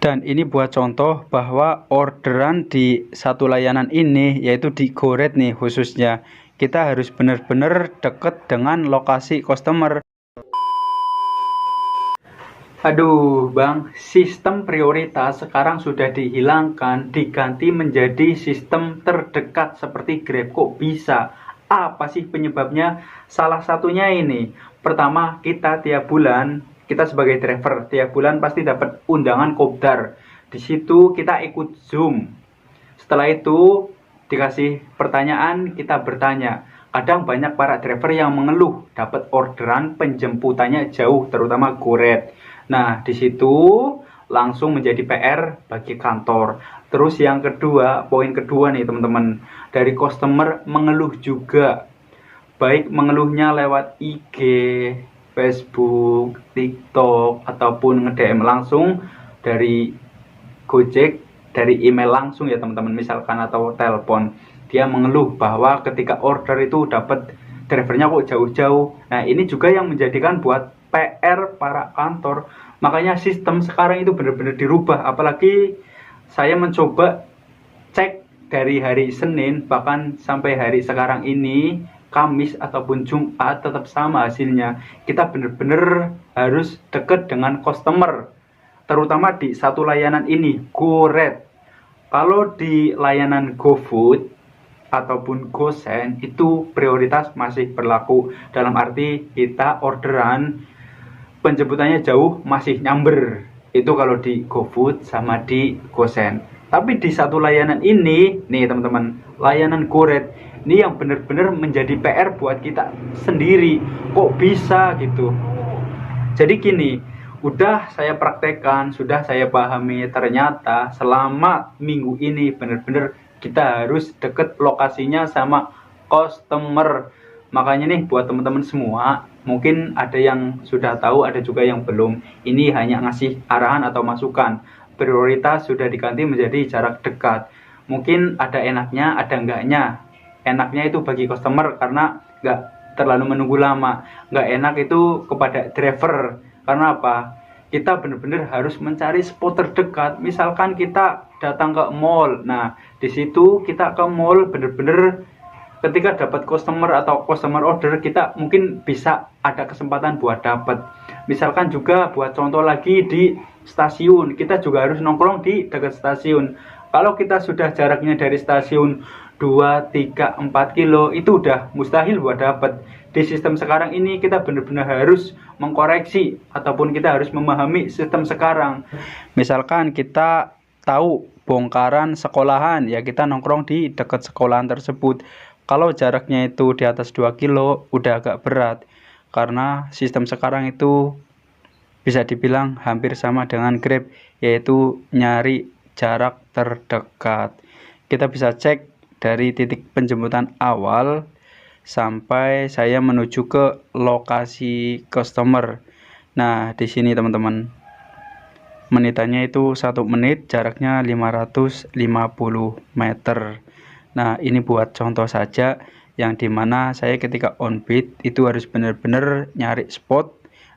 Dan ini buat contoh bahwa orderan di satu layanan ini, yaitu di GoRed nih khususnya, kita harus benar-benar deket dengan lokasi customer. Aduh Bang, sistem prioritas sekarang sudah dihilangkan, diganti menjadi sistem terdekat seperti Grab. Kok bisa? Apa sih penyebabnya? Salah satunya ini, pertama kita tiap bulan, kita sebagai driver tiap bulan pasti dapat undangan kopdar. Di situ kita ikut Zoom. Setelah itu dikasih pertanyaan, kita bertanya. Kadang banyak para driver yang mengeluh dapat orderan penjemputannya jauh, terutama GoRed. Nah, di situ langsung menjadi PR bagi kantor. Terus yang kedua, poin kedua nih teman-teman, dari customer mengeluh juga. Baik mengeluhnya lewat IG, Facebook, TikTok, ataupun nge-DM langsung dari Gojek, dari email langsung ya teman-teman, misalkan, atau telepon. Dia mengeluh bahwa ketika order itu dapat drivernya kok jauh-jauh. Nah, ini juga yang menjadikan buat PR para kantor. Makanya sistem sekarang itu benar-benar dirubah. Apalagi saya mencoba cek dari hari Senin bahkan sampai hari sekarang ini, Kamis ataupun Jumat, tetap sama hasilnya. Kita benar-benar harus dekat dengan customer, terutama di satu layanan ini, GoRed. Kalau di layanan GoFood ataupun GoSend itu prioritas masih berlaku, dalam arti kita orderan penjemputannya jauh masih nyamber. Itu kalau di GoFood sama di GoSend. Tapi di satu layanan ini nih teman-teman, layanan GoRed ini yang benar-benar menjadi PR buat kita sendiri. Kok bisa gitu? Jadi gini, udah saya praktekkan, sudah saya pahami, ternyata selama minggu ini benar-benar kita harus deket lokasinya sama customer. Makanya nih buat teman-teman semua, mungkin ada yang sudah tahu, ada juga yang belum. Ini hanya ngasih arahan atau masukan. Prioritas sudah diganti menjadi jarak dekat. Mungkin ada enaknya, ada enggaknya. Enaknya itu bagi customer karena nggak terlalu menunggu lama. Nggak enak itu kepada driver. Karena apa? Kita benar-benar harus mencari spot terdekat. Misalkan kita datang ke mall. Nah, di situ kita ke mall benar-benar ketika dapat customer atau customer order, kita mungkin bisa ada kesempatan buat dapat. Misalkan juga buat contoh lagi di stasiun, kita juga harus nongkrong di dekat stasiun. Kalau kita sudah jaraknya dari stasiun 2, 3, 4 kilo, itu udah mustahil buat dapat. Di sistem sekarang ini kita benar-benar harus mengkoreksi ataupun kita harus memahami sistem sekarang. Misalkan kita tahu bongkaran sekolahan, ya kita nongkrong di dekat sekolahan tersebut. Kalau jaraknya itu di atas 2 kilo udah agak berat, karena sistem sekarang itu bisa dibilang hampir sama dengan Grab, yaitu nyari jarak terdekat. Kita bisa cek dari titik penjemputan awal sampai saya menuju ke lokasi customer. Nah, di sini teman-teman, menitannya itu 1 menit, jaraknya 550 meter. Nah, ini buat contoh saja, yang dimana saya ketika on beat itu harus benar-benar nyari spot,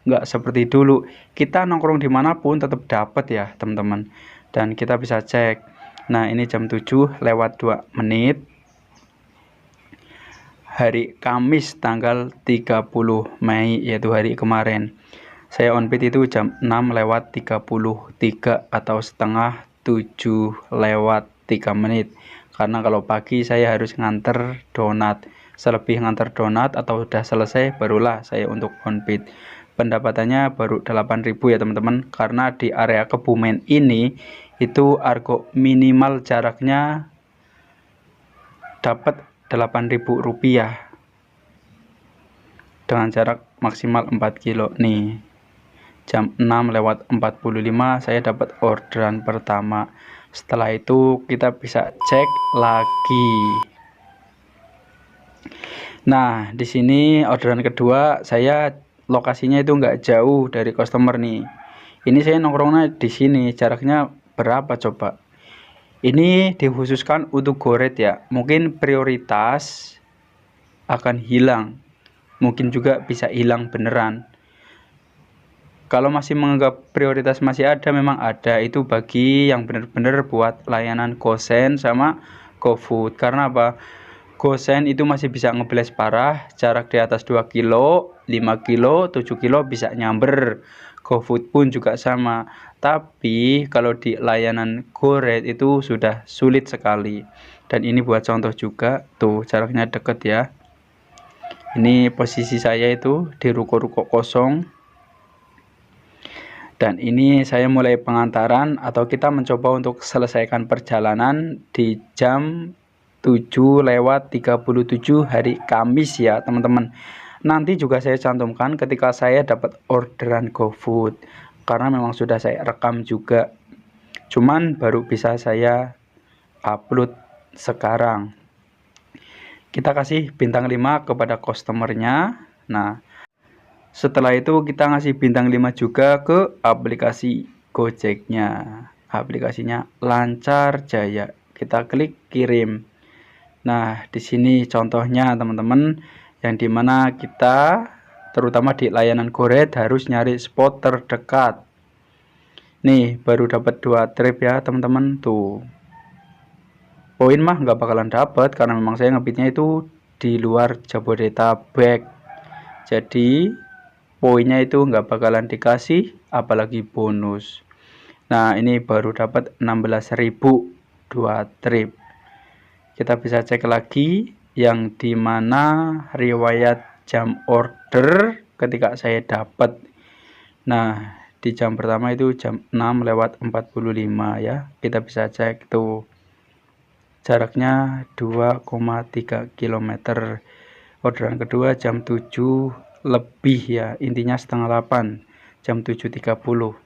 nggak seperti dulu kita nongkrong dimanapun tetap dapat ya teman-teman. Dan kita bisa cek. Nah, ini jam 7 lewat 2 menit, hari Kamis tanggal 30 Mei, yaitu hari kemarin. Saya on beat itu jam 6 lewat 33 atau setengah 7 lewat 3 menit. Karena kalau pagi saya harus nganter donat. Selebih nganter donat atau udah selesai barulah saya untuk on beat. Pendapatannya baru 8.000 ya teman-teman. Karena di area Kebumen ini itu argo minimal jaraknya dapat 8.000 rupiah dengan jarak maksimal 4 kilo nih. Jam 6 lewat 45 saya dapat orderan pertama. Setelah itu kita bisa cek lagi. Nah, di sini orderan kedua saya lokasinya itu nggak jauh dari customer nih. Ini saya nongkrongnya di sini, jaraknya berapa coba? Ini dikhususkan untuk GoRed ya. Mungkin prioritas akan hilang, mungkin juga bisa hilang beneran. Kalau masih menganggap prioritas masih ada, memang ada. Itu bagi yang benar-benar buat layanan GoSend sama GoFood. Karena apa? GoSend itu masih bisa ngebles parah, jarak di atas 2 kilo, 5 kilo, 7 kilo bisa nyamber. GoFood pun juga sama. Tapi kalau di layanan GoRate itu sudah sulit sekali. Dan ini buat contoh juga, tuh jaraknya deket ya. Ini posisi saya itu di ruko-ruko kosong. Dan ini saya mulai pengantaran atau kita mencoba untuk selesaikan perjalanan di jam 7:37 hari Kamis ya teman-teman. Nanti juga saya cantumkan ketika saya dapat orderan GoFood, karena memang sudah saya rekam juga. Cuman baru bisa saya upload sekarang. Kita kasih bintang 5 kepada customernya. Nah, setelah itu kita ngasih bintang 5 juga ke aplikasi Gojeknya. Aplikasinya Lancar Jaya. Kita klik kirim. Nah, di sini contohnya teman-teman, yang dimana kita terutama di layanan GoRate harus nyari spot terdekat. Nih, baru dapat 2 trip ya teman-teman. Tuh. Poin mah nggak bakalan dapat karena memang saya ngebitnya itu di luar Jabodetabek. Jadi poinnya itu nggak bakalan dikasih, apalagi bonus. Nah, ini baru dapat 16.000 2 trip. Kita bisa cek lagi yang dimana riwayat jam order ketika saya dapat. Nah, di jam pertama itu jam 6:45 ya. Kita bisa cek tuh. Jaraknya 2,3 km. Orderan kedua jam 7 lebih ya, intinya setengah 8, jam 7.30.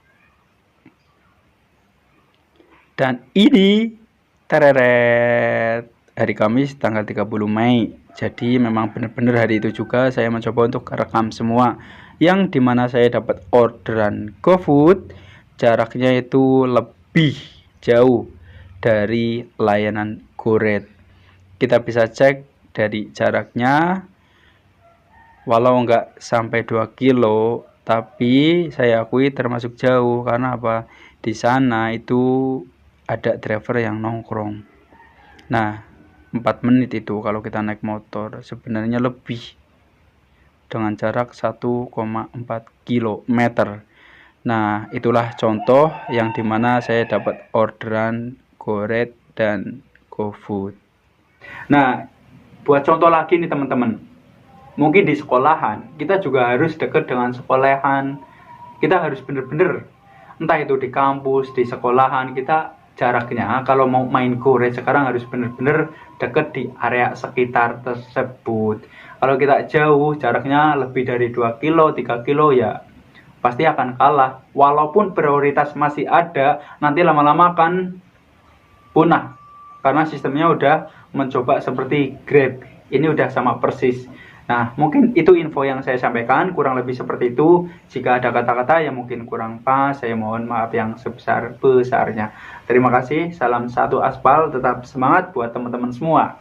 Dan ini tereret hari Kamis tanggal 30 Mei. Jadi memang benar-benar hari itu juga saya mencoba untuk rekam semua, yang dimana saya dapat orderan GoFood jaraknya itu lebih jauh dari layanan GoRate. Kita bisa cek dari jaraknya, walau nggak sampai 2 kilo, tapi saya akui termasuk jauh. Karena apa? Di sana itu ada driver yang nongkrong. Nah, 4 menit itu kalau kita naik motor, sebenarnya lebih, dengan jarak 1,4 km. Nah, itulah contoh yang dimana saya dapat orderan GoRate dan GoFood. Nah, buat contoh lagi nih teman-teman, mungkin di sekolahan kita juga harus dekat dengan sekolahan. Kita harus bener-bener, entah itu di kampus, di sekolahan, kita jaraknya kalau mau main GoRate sekarang harus bener-bener dekat di area sekitar tersebut. Kalau kita jauh, jaraknya lebih dari 2 kilo, 3 kilo ya pasti akan kalah. Walaupun prioritas masih ada, nanti lama-lama akan punah. Karena sistemnya udah mencoba seperti Grab. Ini udah sama persis. Nah, mungkin itu info yang saya sampaikan, kurang lebih seperti itu. Jika ada kata-kata yang mungkin kurang pas, saya mohon maaf yang sebesar-besarnya. Terima kasih, salam satu aspal, tetap semangat buat teman-teman semua.